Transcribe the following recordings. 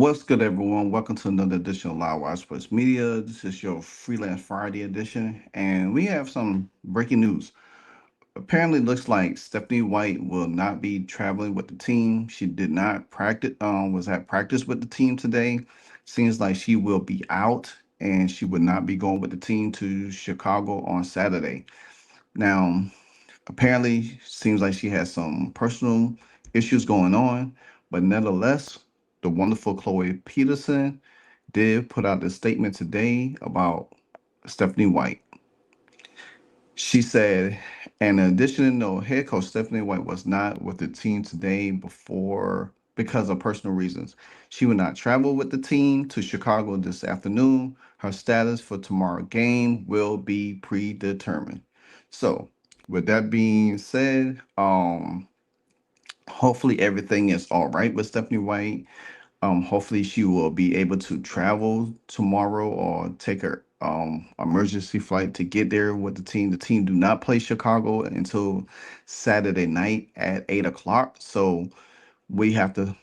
What's good, everyone? Welcome to another edition of Live Wire Sports Media. This is your Freelance Friday edition, and we have some breaking news. Apparently, looks like Stephanie White will not be traveling with the team. She did not practice. Was at practice with the team today. Seems like she will be out, and she would not be going with the team to Chicago on Saturday. Now, apparently, seems like she has some personal issues going on, but nevertheless, the wonderful Chloe Peterson did put out a statement today about Stephanie White. She said, and in addition to no, head coach Stephanie White was not with the team today before because of personal reasons. She will not travel with the team to Chicago this afternoon. Her status for tomorrow game will be predetermined. So, with that being said, hopefully everything is all right with Stephanie White. Hopefully she will be able to travel tomorrow or take her emergency flight to get there with the team. The team do not play Chicago until Saturday night at 8 o'clock. So we have to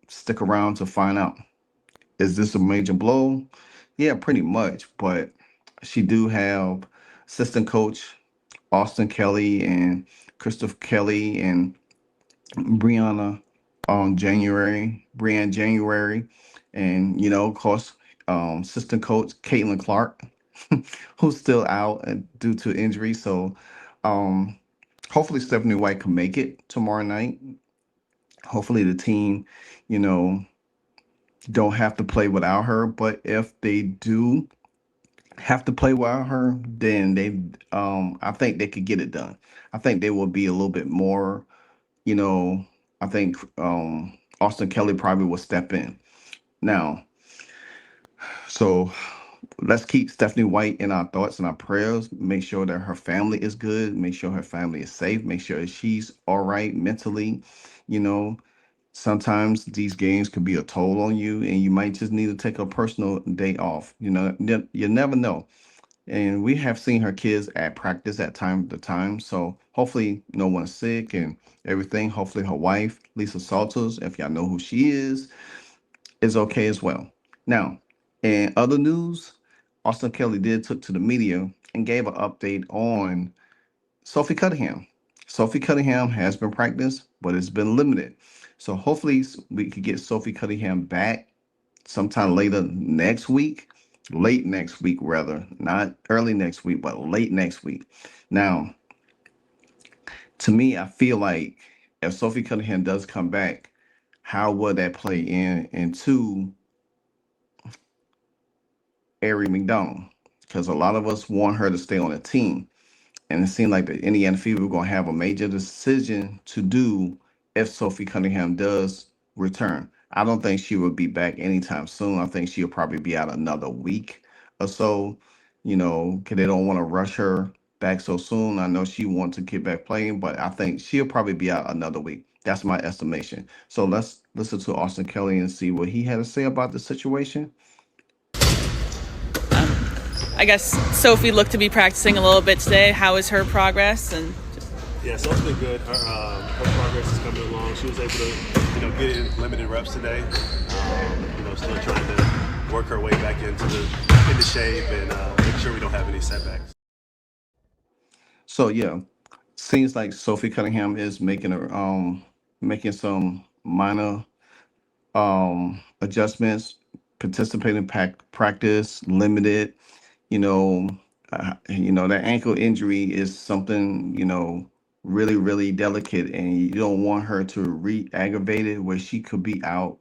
stick around to find out. Is this a major blow? Yeah, pretty much. But she do have assistant coach Austin Kelly and Christopher Kelly and Brianna Brianne January, and of course, assistant coach Caitlin Clark, who's still out due to injury. So, um, hopefully Stephanie White can make it tomorrow night. Hopefully the team, you know, don't have to play without her. But if they do have to play without her, then I think they could get it done. I think they will be a little bit more you know, I think Austin Kelly probably will step in. Now, so let's keep Stephanie White in our thoughts and our prayers. Make sure that her family is good. Make sure her family is safe. Make sure that she's all right mentally. You know, sometimes these games could be a toll on you, and you might just need to take a personal day off. You never know. And we have seen her kids at practice at time to time. So hopefully no one's sick and everything. Hopefully her wife, Lisa Salters, if y'all know who she is okay as well. Now, in other news, Austin Kelly did took to the media and gave an update on Sophie Cunningham. Sophie Cunningham has been practiced, but it's been limited. So hopefully we could get Sophie Cunningham back sometime later next week, late next week, rather, not early next week, but late next week. Now, to me, I feel like if Sophie Cunningham does come back, how will that play into Ari McDonald? Because a lot of us want her to stay on the team. And it seemed like the Indiana Fever were going to have a major decision to do if Sophie Cunningham does return. I don't think she will be back anytime soon. I think she'll probably be out another week or so, because they don't want to rush her back so soon. I know she wants to get back playing, but I think she'll probably be out another week. That's my estimation. So let's listen to Austin Kelly and see what he had to say about the situation. I guess Sophie looked to be practicing a little bit today. How is her progress? Yeah, Sophie's been good. Her progress is coming along. She was able to, get in limited reps today. Still trying to work her way back into shape and make sure we don't have any setbacks. So yeah, seems like Sophie Cunningham is making some minor adjustments, participating practice, limited. That ankle injury is something really really delicate, and you don't want her to re-aggravate it where she could be out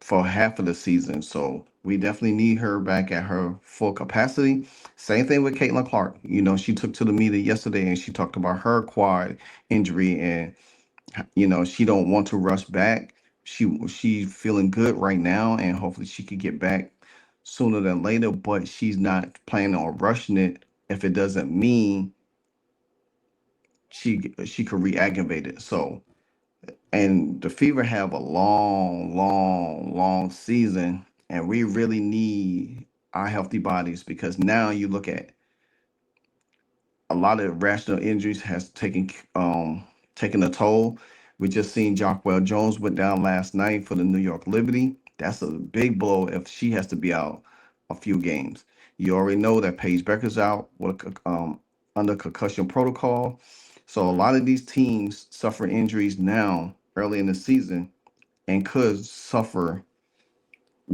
for half of the season. So we definitely need her back at her full capacity. Same thing with Caitlin Clark. You know, she took to the media yesterday and she talked about her quad injury, and you know she don't want to rush back. She feeling good right now, and hopefully she could get back sooner than later. But she's not planning on rushing it if it doesn't mean she could reactivate it. So, and the Fever have a long season, and we really need our healthy bodies, because now you look at a lot of irrational injuries has taken a toll. We just seen Jockwell Jones went down last night for the New York Liberty. That's a big blow if she has to be out a few games. You already know that Paige Becker's out with under concussion protocol. So a lot of these teams suffer injuries now early in the season and could suffer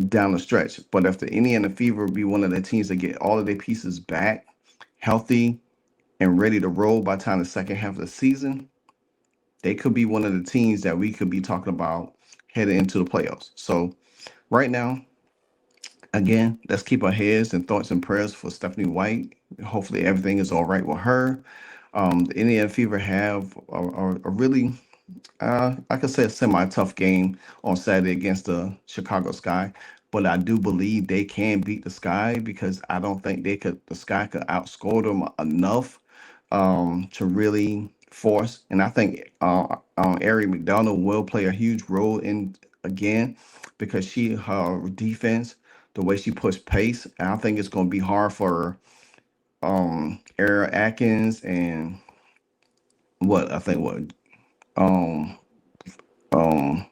down the stretch. But if the Indiana Fever be one of the teams that get all of their pieces back, healthy, and ready to roll by the time the second half of the season, they could be one of the teams that we could be talking about heading into the playoffs. So right now, again, let's keep our heads and thoughts and prayers for Stephanie White. Hopefully everything is all right with her. The Indiana Fever have a really, like I said, semi-tough game on Saturday against the Chicago Sky. But I do believe they can beat the Sky, because I don't think the Sky could outscore them enough to really force. And I think Ari McDonald will play a huge role in again, because her defense, the way she puts pace, and I think it's going to be hard for Era Atkins and um um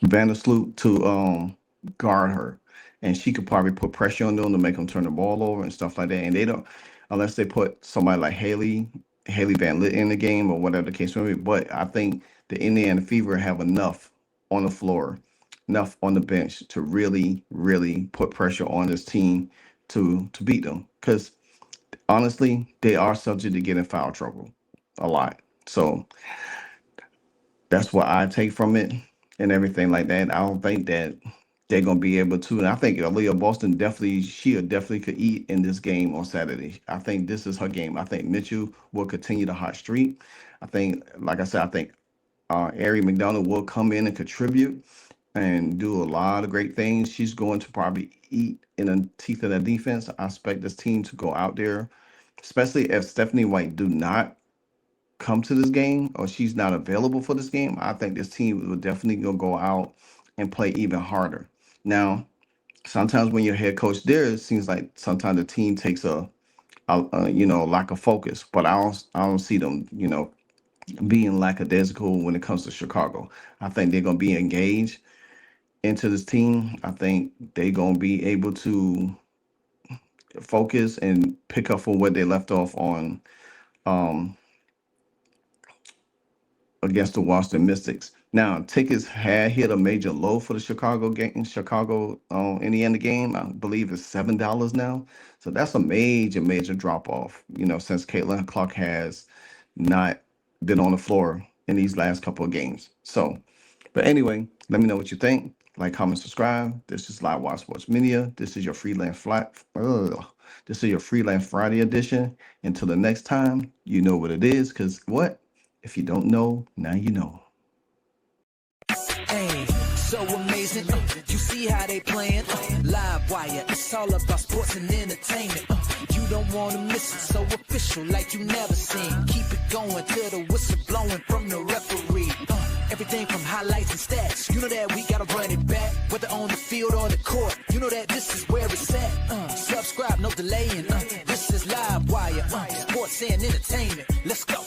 Vandersloot to guard her, and she could probably put pressure on them to make them turn the ball over and stuff like that. And they don't, unless they put somebody like Haley Van Lit in the game or whatever the case may be. But I think the Indiana Fever have enough on the floor, enough on the bench to really put pressure on this team to beat them. Because honestly, they are subject to get in foul trouble a lot. So that's what I take from it and everything like that. I don't think that they're gonna be able to. And I think Aaliyah Boston definitely could eat in this game on Saturday. I think this is her game. I think Mitchell will continue the hot streak. I think, like I said, I think Ari McDonald will come in and contribute and do a lot of great things. She's going to probably eat in the teeth of the defense. I expect this team to go out there, especially if Stephanie White do not come to this game or she's not available for this game. I think this team will definitely go out and play even harder. Now, sometimes when you're head coach there, it seems like sometimes the team takes a lack of focus. But I don't see them being lackadaisical when it comes to Chicago. I think they're gonna be engaged into this team. I think they're gonna be able to focus and pick up from where they left off on against the Washington Mystics. Now, tickets had hit a major low for the Chicago Indiana game. I believe it's $7 now. So that's a major drop off, since Caitlin Clark has not been on the floor in these last couple of games. So, but anyway, let me know what you think. Like, comment, subscribe. This is Live Wire Sports Media. This is your Freelance Friday edition. Until the next time, you know what it is. Because what? If you don't know, now you know. Hey, so amazing. You see how they playing? Live Wire, it's all about sports and entertainment. You don't want to miss it, so official like you never seen. Keep it going till the whistle blowing from the referee. Everything from highlights and stats. You know that we gotta run it back, whether on the field or the court. You know that this is where it's at. Subscribe, no delaying. This is Live Wire, sports and entertainment. Let's go.